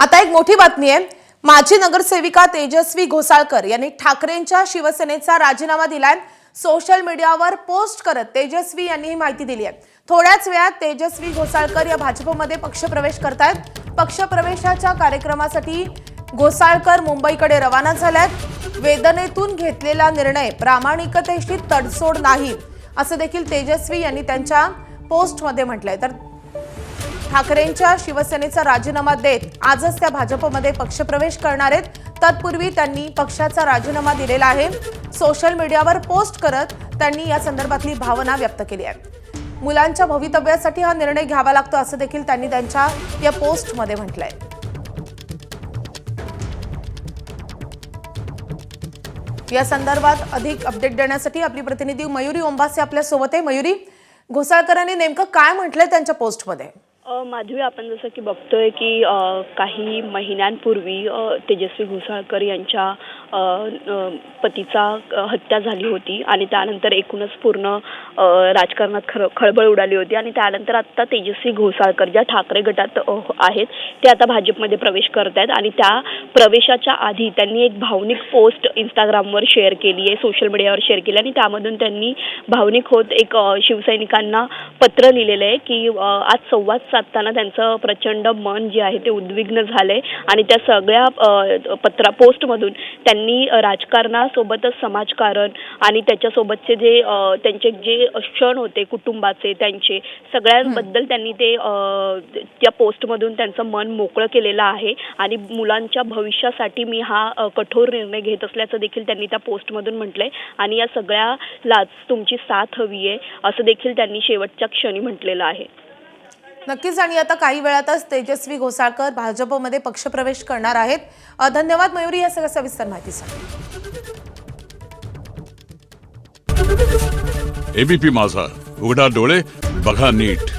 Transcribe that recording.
आता एक मोठी बातमी आहे। माजी नगरसेविका तेजस्वी घोसाळकर यांनी ठाकरेंच्या शिवसेनेचा राजीनामा दिलाय। सोशल मीडियावर पोस्ट करत तेजस्वी यांनी ही माहिती दिली आहे। थोड्याच वेळात तेजस्वी घोसाळकर या भाजपमध्ये पक्षप्रवेश करतायत। पक्षप्रवेशाच्या कार्यक्रमासाठी घोसाळकर मुंबईकडे रवाना झाल्यात। वेदनेतून घेतलेला निर्णय प्रामाणिकतेशी तडजोड नाही असं देखील तेजस्वी यांनी त्यांच्या पोस्टमध्ये म्हटलंय। तर ठाकरेंच्या शिवसेनेचा राजीनामा देत आजच त्या भाजपमध्ये पक्षप्रवेश करणार आहेत। तत्पूर्वी त्यांनी पक्षाचा राजीनामा दिलेला आहे। सोशल मीडियावर पोस्ट करत त्यांनी या संदर्भातली भावना व्यक्त केली आहे। मुलांच्या भवितव्यासाठी हा निर्णय घ्यावा लागतो असं देखील त्यांनी त्यांच्या या पोस्टमध्ये म्हटलंय। या संदर्भात अधिक अपडेट देण्यासाठी आपली प्रतिनिधी मयुरी ओंबासे आपल्या सोबत आहे। मयुरी, घोसाळकरांनी नेमकं काय म्हटलंय त्यांच्या पोस्टमध्ये? माधवी, आपण जसं की बघतोय की काही महिन्यांपूर्वी तेजस्वी घोसाळकर यांच्या पतीचा हत्या झाली होती आणि त्यानंतर एकूणच पूर्ण राजकारणात खळबळ उडाली होती आणि त्यानंतर आता तेजस्वी घोसाळकर ज्या ठाकरे गटात आहेत ते आता भाजपमध्ये प्रवेश करत आहेत आणि त्या प्रवेशाच्या आधी त्यांनी एक भावनिक पोस्ट इंस्टाग्रामवर शेअर केली आहे, सोशल मीडियावर शेअर केली आणि त्यामधून त्यांनी भावनिक होत एक शिवसैनिकांना पत्र लिहिलेलं आहे की आज संवाद साधताना त्यांचं प्रचंड मन जे आहे ते उद्विग्न झालंय आणि त्या सगळ्या पोस्टमधून त्यांनी राजकारणासोबतच समाजकारण आणि त्याच्यासोबतचे जे त्यांचे जे क्षण होते कुटुंबाचे त्यांचे सगळ्यांबद्दल त्यांनी ते त्या पोस्टमधून त्यांचं मन मोकळं केलेलं आहे आणि मुलांच्या भविष्यासाठी मी हा कठोर निर्णय घेत असल्याचं देखील त्यांनी त्या पोस्टमधून म्हटलंय आणि या सगळ्यालाच तुमची साथ हवी आहे असं देखील त्यांनी शेवटच्या क्षणी म्हटलेलं आहे। नक्कीच, आणि आता काही वेळातच तेजस्वी घोसाळकर भाजपमध्ये पक्षप्रवेश करणार आहेत। धन्यवाद मयुरी या सगळ्या सविस्तर माहितीसाठी। एबीपी माझा, उघडा डोळे बघा नीट।